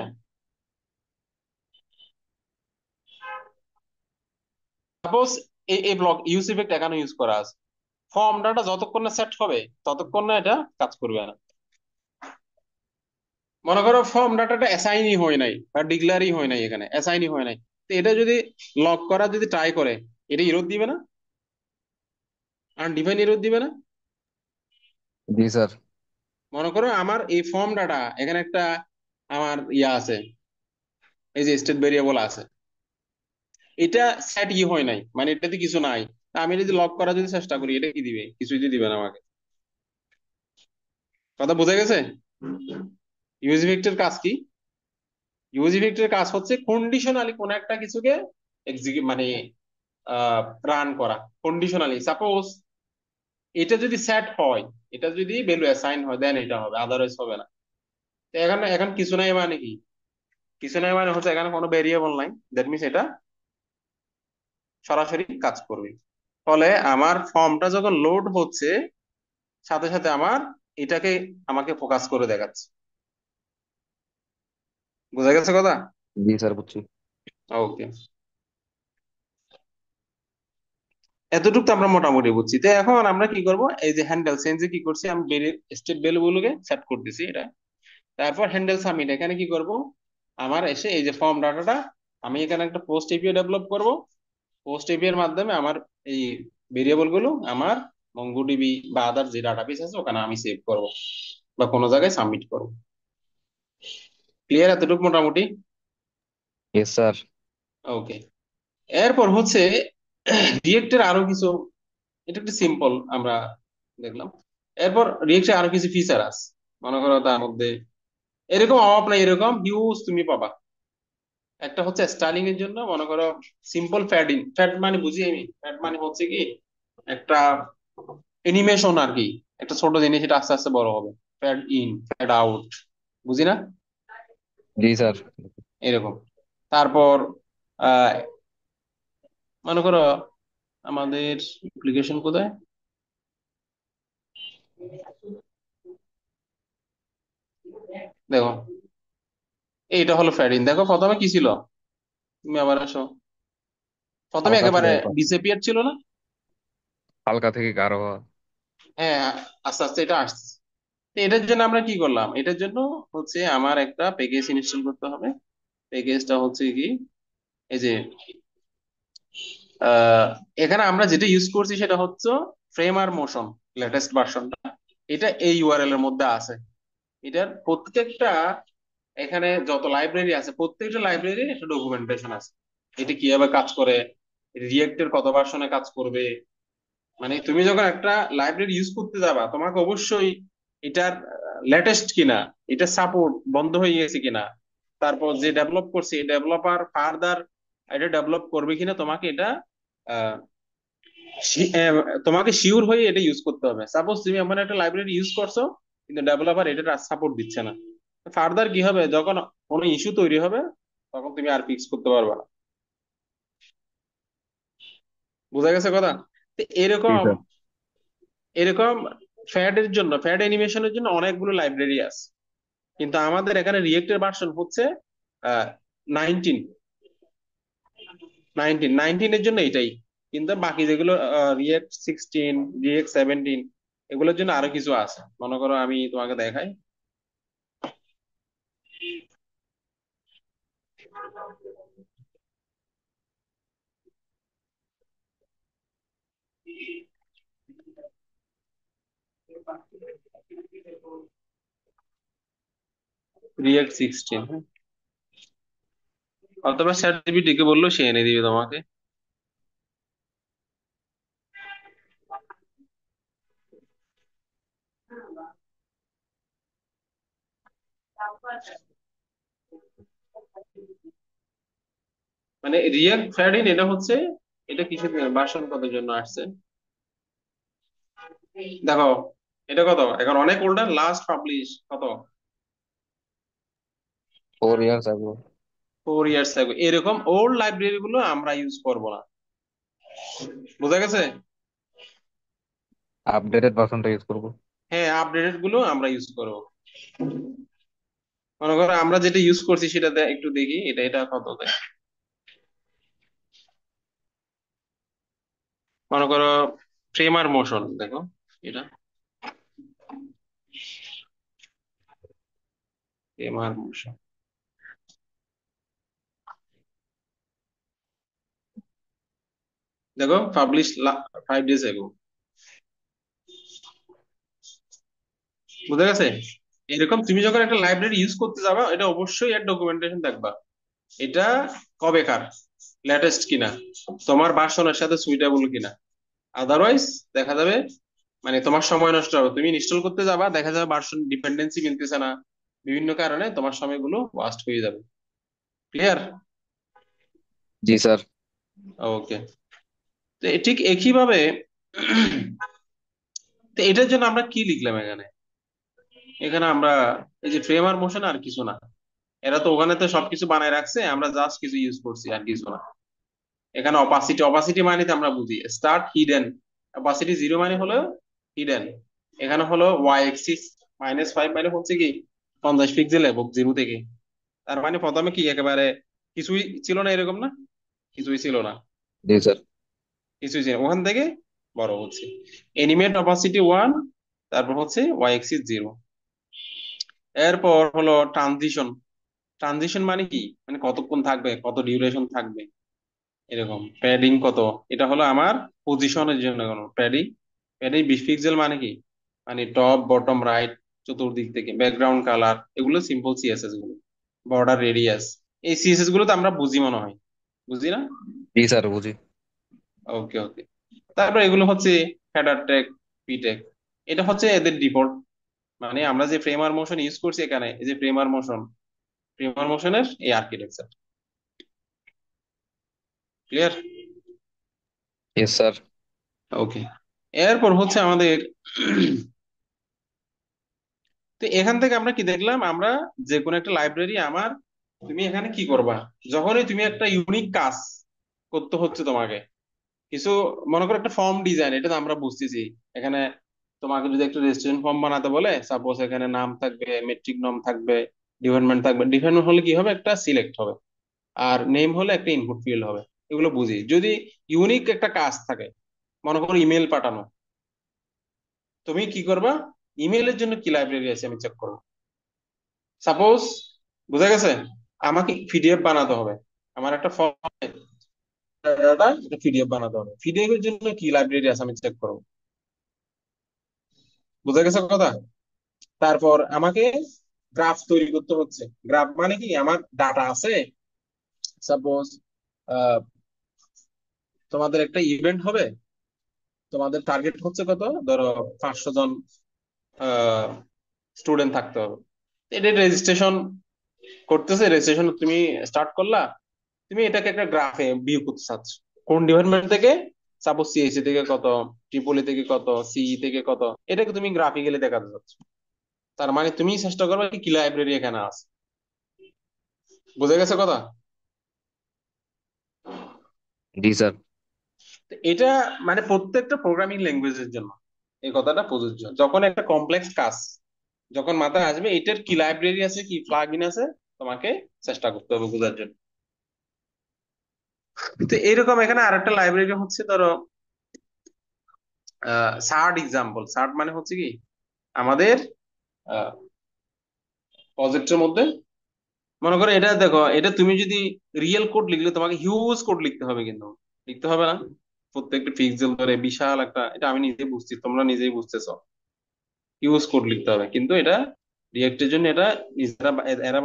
সাপোজ এই এই ব্লক ইউজ ইফেক্ট এখানে ইউজ করা আছে, ফর্ম ডাটা যতক্ষণ না সেট হবে ততক্ষণ না এটা কাজ করবে না। মনে করো ফর্ম ডাটাটা অ্যাসাইনই হয় নাই বা ডিক্লেয়ারই হয় নাই, এখানে অ্যাসাইনই হয় নাই, তো এটা যদি লক করা যদি ট্রাই করে, এটা ইরোর দিবে না? আনডিফাইন ইরোর দিবে না? জি স্যার। মনে করো আমার এই ফর্ম ডাটা, এখানে একটা আমার ইয়া আছে, এই যে স্টেট ভেরিয়েবল আছে, এটা সেট ই হয় নাই, মানে এটাতে কিছু নাই। তা আমি যদি লক করার যদি চেষ্টা করি, এটা কি দিবে? কিছুই তো দিবে না আমাকে। কথা বোঝা গেছে? ইউজ ইফেক্টের কাজ কি? ইউজ ইফেক্টের কাজ হচ্ছে কন্ডিশনালি কোন একটা কিছুকে এক্সিকিউট, মানে রান করা কন্ডিশনালি। সাপোজ এটা যদি সেট হয়, এটা যদি ভ্যালু অ্যাসাইন হয়, দেন এটা হবে, আদারওয়াইজ হবে না। তো এখানে এখন কিছু নাই মানে কি, কিছু নাই মানে হচ্ছে এখানে কোনো ভেরিয়েবল নাই, দ্যাট মিনস এটা সরাসরি কাজ করবে। ফলে আমার ফর্মটা যখন লোড হচ্ছে, সাথে সাথে আমার এটাকে আমাকে ফোকাস করে দেখাচ্ছে। বোঝা গেছে কথা? জি স্যার, বুঝছি। ওকে, এতটুকু তো আমরা মোটামুটি বুঝছি। তো এখন আমরা কি করব, এই যে হ্যান্ডেল চেঞ্জে কি করছি, আমি স্টেট ভ্যালু গুলোকে সেট করতেছি এটা। তারপর হ্যান্ডেল সাবমিট, এখানে কি করব, আমার এসে এই যে ফর্ম ডাটাটা, আমি এখানে একটা পোস্ট এপিআই ডেভেলপ করব। পোস্ট এপিআই এর মাধ্যমে আমার এই ভেরিয়েবল গুলো আমার মঙ্গোডিবি বা আদার যে ডাটাবেস আছে ওখানে আমি সেভ করব বা কোনো জায়গায় সাবমিট করব। ক্লিয়ার এতটুকু মোটামুটি? Yes sir. ওকে, এরপর হচ্ছে রিয়েক্টের আরো কিছু, এটা একটু সিম্পল আমরা দেখলাম। এরপর রিয়েক্টে আরো কিছু ফিচার আছে, মনে করো তার মধ্যে এরকম অভাব নাই, এরকম হিউজ তুমি পাবা। একটা হচ্ছে স্টাইলিং এর জন্য, মনে করো সিম্পল ফ্যাড ইন, ফ্যাড মানে বুঝি আমি, ফ্যাড মানে হচ্ছে কি একটা অ্যানিমেশন আর কি, একটা ছোট জিনিস এটা আস্তে আস্তে বড় হবে। ফ্যাড ইন, ফ্যাড আউট, বুঝি না, জি স্যার। এরকম। তারপর আহ মনে করো আমাদের অ্যাপ্লিকেশন কোথায়, দেখো এইটা হলো ফ্যাড ইন। দেখো প্রথমে কি ছিল, তুমি আবার আসো, প্রথমে হালকা থেকে একেবারে হালকা। ডিসঅ্যাপিয়ার ছিল না। হালকা থেকে গাঢ় হওয়া। হ্যাঁ, আস্তে আস্তে এটা আসছে। তো এটার জন্য আমরা কি করলাম, এটার জন্য হচ্ছে আমার একটা প্যাকেজ ইনস্টল করতে হবে। প্যাকেজটা হচ্ছে কি, এই যে আহ, এখানে আমরা যেটা ইউজ করছি সেটা হচ্ছে ফ্রেম আর মোশন, লেটেস্ট ভার্সনটা। এটা এই ইউআরএল এর মধ্যে আছে। এটার প্রত্যেকটা, এখানে যত লাইব্রেরি আছে প্রত্যেকটা লাইব্রেরির একটা ডকুমেন্টেশন আছে, এটা কিভাবে কাজ করে, রিয়েক্টের কত ভার্সনে কাজ করবে। মানে তুমি যখন একটা লাইব্রেরি ইউজ করতে যাবা, তোমাকে অবশ্যই এটার লেটেস্ট কিনা, এটা সাপোর্ট বন্ধ হয়ে গেছে কিনা, তারপর যে ডেভেলপ করছে এই ডেভেলপার ফার্দার এটা ডেভেলপ করবে কিনা, তোমাকে এটা আহ, তোমাকে শিওর হয়ে এটা ইউজ করতে হবে। সাপোজ তুমি এমন একটা লাইব্রেরি ইউজ করছো কিন্তু ডেভেলপার এটা সাপোর্ট দিচ্ছে না, ফার্দার কি হবে, যখন কোনো ইস্যু তৈরি হবে তখন তুমি আর ফিক্স করতে পারবে না। বোঝা গেছে কথা? তো জি এরকম স্যার। এরকম ফ্যাড এর জন্য, ফ্যাড অ্যানিমেশনের জন্য অনেকগুলো লাইব্রেরি আছে, কিন্তু আমাদের এখানে রিয়েক্টের ভার্সন হচ্ছে 19, 19 এর জন্য এটাই। কিন্তু বাকি যেগুলো রিয়েক্ট 16, রিয়েক্ট 17, এগুলোর জন্য আরো কিছু আছে, মনে করো আমি তোমাকে দেখাই। রিয়েক্ট 16, অথবা চ্যাট জিপিটি কে বললো সে এনে দিবে তোমাকে। মানে রিয়েক্ট ফ্যাড ইন এটা হচ্ছে, এটা কিসের ভার্সন কত জন্য আসছে দেখো, এটা কত এখন, অনেক ওল্ডার, লাস্ট পাবলিশ কত, 4 ইয়ার্স আগে। 4 ইয়ার্স আগে। এরকম ওল্ড লাইব্রেরি গুলো আমরা ইউজ করব না। বোঝা গেছে? আপডেটেড ভার্সনটা ইউজ করবো। হ্যাঁ, আপডেটেড গুলো আমরা ইউজ করব। মনে করো আমরা যেটা ইউজ করছি সেটা একটু দেখি, এটা এটা কত দেয়। মনে করো ট্রেমার মোশন, দেখো এটা ট্রেমার মোশন, দেখো পাবলিশ 5 days ago। বুঝা গেছে? এরকম তুমি যখন একটা লাইব্রেরি ইউজ করতে যাবা, এটা অবশ্যই এর ডকুমেন্টেশন দেখবা, এটা কবেকার, লেটেস্ট কিনা, তোমার ভার্সনের সাথে সুইটেবল কিনা। আদারওয়াইজ দেখা যাবে মানে তোমার সময় নষ্ট হবে, তুমি ইনস্টল করতে যাবা দেখা যাবে ভার্সন ডিপেন্ডেন্সি মিলতেছে না, বিভিন্ন কারণে তোমার সময়গুলো ওয়াস্ট হয়ে যাবে। ক্লিয়ার? জি স্যার। ওকে, তো ঠিক একই ভাবে তো এটার জন্য আমরা কি লিখলাম এখানে? এখানে আমরা এই যে ফ্রেম আর মোশন আর কিছু না, এরা তো ওখানে তো সবকিছু বানায় রাখছে, আমরা জাস্ট কিছু ইউজ করছি আর কিছু না। এখানে অপাসিটি, অপাসিটি মানে তো আমরা বুঝি স্টার্ট হিডেন, অপাসিটি জিরো মানে হলো হিডেন। এখানে হলো ওয়াই এক্সিস -5 মানে হচ্ছে কি 50 পিক্সেল এবং জিরো থেকে। তার মানে প্রথমে কি একেবারে কিছুই ছিল না এরকম না? কিছুই ছিল না, জি স্যার। কিছুই ছিল না। ওখান থেকে বড় হচ্ছে এনিমেট অপাসিটি 1, তারপর হচ্ছে ওয়াই এক্সিস জিরো। এরপর হলো ট্রানজিশন। ট্রানজিশন মানে কি, মানে কতক্ষণ থাকবে, কত ডিউরেশন থাকবে এরকম। প্যাডিং কত, এটা হলো আমার পজিশনের জন্য কোনো প্যাডিং। প্যাডিং 20 পিক্সেল মানে কি, মানে টপ বটম রাইট চতুর্দিক থেকে। ব্যাকগ্রাউন্ড কালার এগুলো সিম্পল সিএসএস গুলো। বর্ডার রেডিয়াস, এই সিএসএস গুলো তো আমরা বুঝি মনে হয়, বুঝি না? জি স্যার বুঝি। ওকে ওকে। তারপর এগুলো হচ্ছে হেডার ট্যাগ, পি ট্যাগ। এটা হচ্ছে এদের ডিফল্ট, মানে আমরা যে ফ্রেমার মোশন ইউজ করছি এখানে, এই যে ফ্রেমার মোশন, ফ্রেমার মোশনের এই architecture. Clear? Yes sir. Okay. এরপর হচ্ছে আমাদের তো এখান থেকে আমরা কি দেখলাম, আমরা যে কোনো একটা লাইব্রেরি আমার, তুমি এখানে কি করবা, যখনই তুমি একটা ইউনিক কাজ করতে হচ্ছে তোমাকে কিছু, মনে করো একটা ফর্ম ডিজাইন, এটা তো আমরা বুঝতেছি। এখানে তোমাকে যদি একটা রেজিস্ট্রেশন ফর্ম বানাতে বলে, সাপোজ এখানে নাম থাকবে, মেট্রিক নম থাকবে, ডিপার্টমেন্ট থাকবে। ডিপার্টমেন্ট হলে কি হবে, একটা সিলেক্ট হবে, আর নেম হলে একটা ইনপুট ফিল্ড হবে। এগুলো বুঝি। যদি ইউনিক একটা কাজ থাকে, মনে করো ইমেল পাঠানো, তুমি কি করবা, ইমেলের জন্য কি লাইব্রেরি আছে আমি চেক করবো। সাপোজ, বুঝা গেছে, আমাকে পিডিএফ বানাতে হবে, আমার একটা ফর্ম পিডিএফ বানাতে হবে, পিডিএফ এর জন্য কি লাইব্রেরি আছে আমি চেক করবো। বুঝা গেছে কথা? তারপর আমাকে গ্রাফ তৈরি করতে হচ্ছে। গ্রাফ মানে কি, আমার ডাটা আছে, সাপোজ তোমাদের একটা ইভেন্ট হবে, তোমাদের টার্গেট হচ্ছে কত, ধরো 500 জন স্টুডেন্ট থাকতে হবে। এটা রেজিস্ট্রেশন করতেছে, রেজিস্ট্রেশন তুমি স্টার্ট করলা, তুমি এটাকে একটা গ্রাফে ভিউ করতে চাচ্ছ, কোন ডিপার্টমেন্ট থেকে, সাপোজ সিএসসি থেকে কত, ট্রিপলি থেকে কত, সিই থেকে কত, এটাকে তুমি গ্রাফিক্যালি দেখাতে চাচ্ছ। তার মানে তুমি চেষ্টা করবে কি কি লাইব্রেরি এখানে আছে। বুঝে গেছে কথা? জি স্যার। তো এটা মানে প্রত্যেকটা প্রোগ্রামিং ল্যাঙ্গুয়েজের জন্য এই কথাটা প্রযোজ্য। যখন একটা কমপ্লেক্স কাজ যখন মাথায় আসবে, এটার কি লাইব্রেরি আছে, কি প্লাগইন আছে, তোমাকে চেষ্টা করতে হবে বোঝার জন্য। তো এরকম এখানে আরেকটা লাইব্রেরি হচ্ছে, ধরো সার্ট এক্সাম্পল। সার্ট মানে হচ্ছে কি, আমাদের প্রজেক্টের মধ্যে, মনে করো এটা দেখো, এটা তুমি যদি রিয়েল কোড লিখলে তোমাকে হিউজ কোড লিখতে হবে, কিন্তু লিখতে হবে না? প্রত্যেকটা পিক্সেল ধরে বিশাল একটা, এটা আমি নিজে বুঝছি, তোমরা নিজেই বুঝতেছো, হিউজ কোড লিখতে হবে। কিন্তু এটা রিয়েক্টের জন্য এটা নিজেরা এরা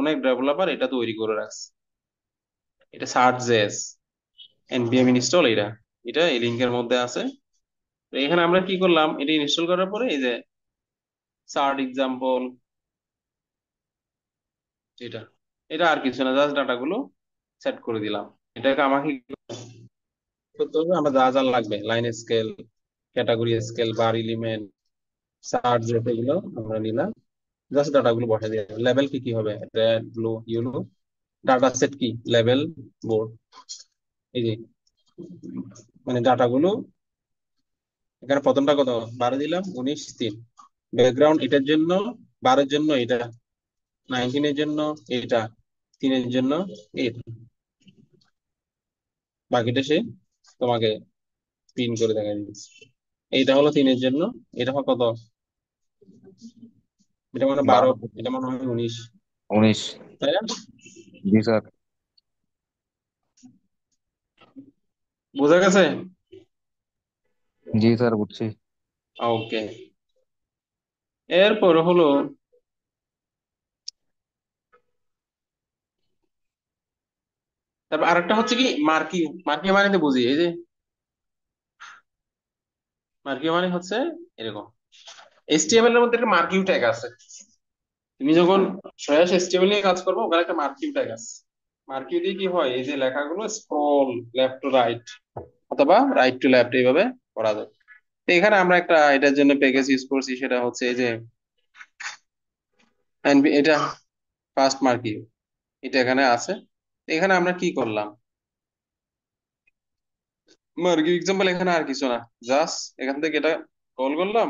অনেক ডেভেলপার এটা তৈরি করে রাখছে। এটা সার্ট জেএস এনপিএম ইনস্টল, এটা এটা এই লিঙ্কের মধ্যে আছে। তো এখানে আমরা কি করলাম, এটা ইনস্টল করার পরে এই যে সার্ট এক্সাম্পল, এটা এটা আর কিছু না, জাস্ট ডাটাগুলো সেট করে দিলাম। এটাকে আমাকে কি করতে হবে, আমরা যা যা লাগবে, লাইন স্কেল, ক্যাটাগরি স্কেল, বার এলিমেন্ট, সার্চ, এগুলো আমরা নিলাম। জাস্ট ডাটাগুলো বসাই দিলাম। লেভেল কি কি হবে, red blue yellow. Data set কি, লেভেল, বোর্ড, এই যে মানে ডাটাগুলো। এখানে প্রথমটা কত, 12 দিলাম, 19 3। ব্যাকগ্রাউন্ড এটার জন্য, 12-এর জন্য এটা, 19-এর জন্য এটা, 3-এর জন্য এটা। বাকিটা সে তোমাকে পিন করে দেখা দিচ্ছে। এইটা হলো 3-এর জন্য, এটা হলো কত, এটা মানে 12, 12। এটা মনে হয় 19, 19। তাই না? জি স্যার। বোঝা গেছে? জি স্যার বুঝছি। ওকে। এরপর হলো, তারপর আরেকটা হচ্ছে কি মার্কিং। মার্কিং মানে তো বুঝি, এই যে মার্কিং মানে হচ্ছে এরকম, এইচটিএমএল এর মধ্যে একটা মার্কিং ট্যাগ আছে। তুমি যখন সরাসরি এইচটিএমএল নিয়ে কাজ করবে, ওখানে একটা মার্কিং ট্যাগ আছে। মার্কিং দিয়ে কি হয়, এই যে লেখাগুলো স্ক্রল লেফট টু রাইট, অথবা রাইট টু লেফট এইভাবে করা যায়। তো এখানে আমরা একটা এটার জন্য প্যাকেজ ইউজ করছি, সেটা হচ্ছে এই যে এটা ফার্স্ট মার্কি, এটা এখানে আছে। তো এখানে আমরা কি করলাম, মার্কি এক্সাম্পল, এখানে আর কিছু না, জাস্ট এখান থেকে এটা কল করলাম,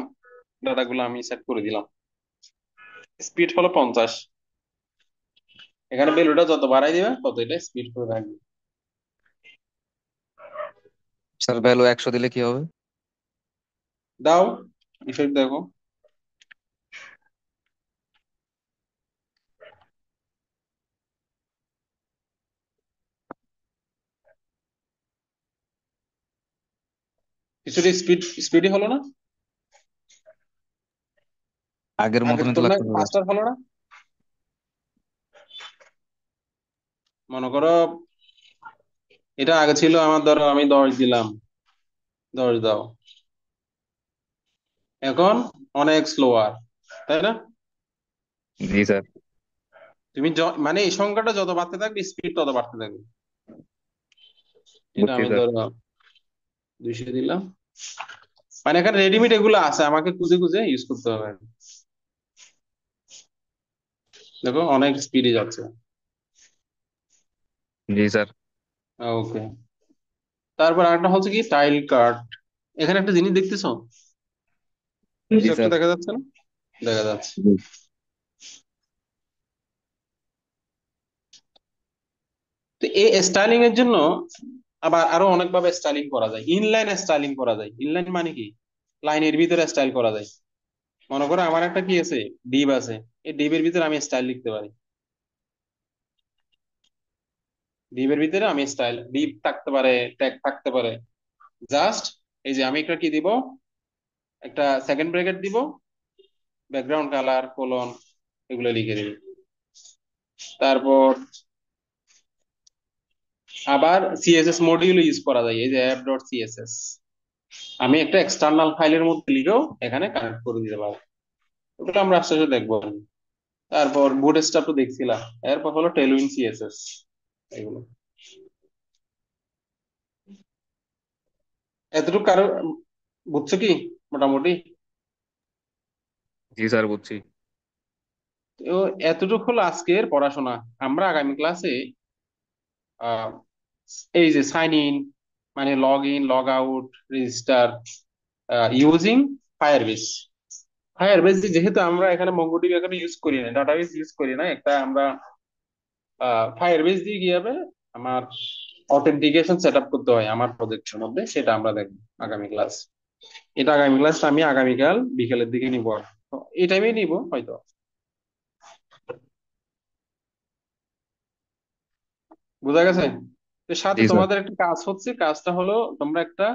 ডাটাগুলো আমি সেট করে দিলাম। স্পিড হলো 50, এখানে ভ্যালুটা যত বাড়াই দিবে তত এটা স্পিড করে রাখবে। স্যার ভ্যালু 100 দিলে কি হবে? দাও, ইফেক্ট দেখো। কিছুটা স্পিডই হলো না, আগের আগের মতনই তো তুলনায় লাগতেছে স্যার। ফাস্টার হলো না। মনে করো এটা আগে ছিল আমার, ধরো আমি 10 দিলাম, 10 দাও, এখন অনেক স্লোয়ার, তাই না? জি স্যার। তুমি মানে এই সংখ্যাটা যত বাড়তে থাকবে স্পিড তত বাড়তে থাকবে। এটা বুঝছি আমি স্যার। ধরো 200 দিলাম, মানে এখানে রেডিমেড এগুলো আছে, আমাকে খুঁজে খুঁজে ইউজ করতে হবে। দেখো অনেক স্পিডে যাচ্ছে। জি স্যার। ওকে, তারপর আরেকটা হচ্ছে কি টাইল কাট। এখানে একটা জিনিস দেখতেছো, জি কিছু একটা স্যার। দেখা যাচ্ছে না? দেখা যাচ্ছে। জি তো এই স্টাইলিং এর জন্য আবার আরো অনেক ভাবে স্টাইলিং করা যায়। ইনলাইন স্টাইলিং করা যায়। ইনলাইন মানে কি, লাইনের ভিতরে স্টাইল করা যায়। মনে করো আমার একটা কি আছে, ডিভ আছে, এই ডিভের ভিতরে আমি স্টাইল লিখতে পারি। ডিভের ভিতরে আমি স্টাইল, ডিভ থাকতে পারে, ট্যাগ থাকতে পারে। জাস্ট এই যে আমি একটা কি দিব, একটা সেকেন্ড ব্র্যাকেট দিব, ব্যাকগ্রাউন্ড কালার কোলন, এগুলো লিখে দিবি। তারপর আবার সিএসএস মডিউল ইউজ করা যায়, এই যে অ্যাপ ডট সিএসএস, আমি একটা এক্সটার্নাল ফাইলের মধ্যে লিখেও এখানে কানেক্ট করে দিতে পারবো। ওগুলো আমরা আস্তে আস্তে দেখবো। তারপর বুটস্ট্র্যাপ তো দেখছিলাম, এরপর হলো টেলউইন সিএসএস, এগুলো। এতটুকু কারো বুঝছো কি মোটামুটি? জি স্যার বুঝছি। তো এতটুকু হলো আজকের পড়াশোনা। আমরা আগামী ক্লাসে আহ, এই যে সাইন ইন, মানে log in log out, register using Firebase. Firebase যেহেতু আমরা এখানে মঙ্গোডিবি এখানে ইউজ করি না, ডাটাবেস ইউজ করি না, একটা আমরা ফায়ারবেস দিয়ে কিভাবে আমার অথেন্টিকেশন সেট আপ করতে হয় আমার প্রজেক্টের মধ্যে, সেটা আমরা দেখবো আগামী ক্লাস। এটা আগামী ক্লাসটা আমি আগামীকাল বিকেলের দিকে নিবো, তো এই টাইমেই নিবো হয়তো। বোঝা গেছে? তো সাথে জি স্যার। তোমাদের একটা কাজ হচ্ছে, কাজটা হলো তোমরা একটা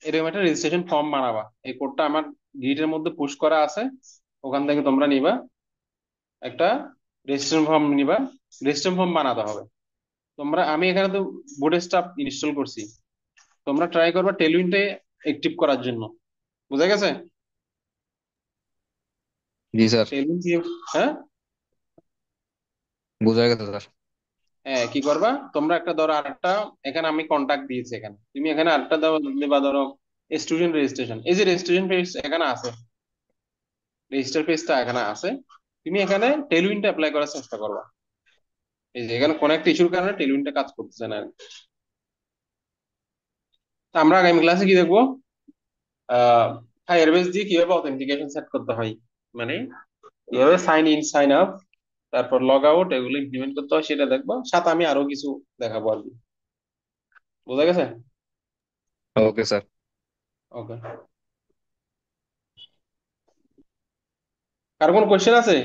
এরকম একটা রেজিস্ট্রেশন ফর্ম বানাবা। এই কোডটা আমার গিটের মধ্যে পুশ করা আছে, ওখান থেকে তোমরা নিবা একটা রেজিস্ট্রেশন ফর্ম নিবা। রেজিস্ট্রেশন ফর্ম বানাতে হবে তোমরা। আমি এখানে তো বুটস্ট্র্যাপ ইনস্টল করছি, তোমরা ট্রাই করবা টেলউইনটে অ্যাক্টিভ করার জন্য। বুঝা গেছে? জি স্যার। টেলউইন কি, হ্যাঁ বোঝা গেছে স্যার। হ্যাঁ, কি করবা তোমরা, একটা ধরো আরেকটা, এখানে আমি কন্টাক্ট দিয়েছি, এখানে তুমি এখানে আরেকটা দাও, দিবা ধরো স্টুডেন্ট রেজিস্ট্রেশন। এই যে রেজিস্ট্রেশন পেজ এখানে আছে, রেজিস্টার পেজটা এখানে আছে, তুমি এখানে টেলউইনটা অ্যাপ্লাই করার চেষ্টা করবা। এই যে এখানে কোন একটা ইস্যুর কারণে টেলউইনটা কাজ করতেছে না। তো আমরা আগামী ক্লাসে কি দেখবো, ফায়ারবেস দিয়ে কিভাবে অথেন্টিকেশন সেট করতে হয়, মানে কিভাবে সাইন ইন সাইন আপ, তারপর লগ আউট, এগুলো ইমপ্লিমেন্ট করতে হয় সেটা দেখবো। সাথে আমি আরো কিছু দেখাবো আর কি। বোঝা গেছে? Okay sir. ওকে, কার কোন কোশ্চেন আছে?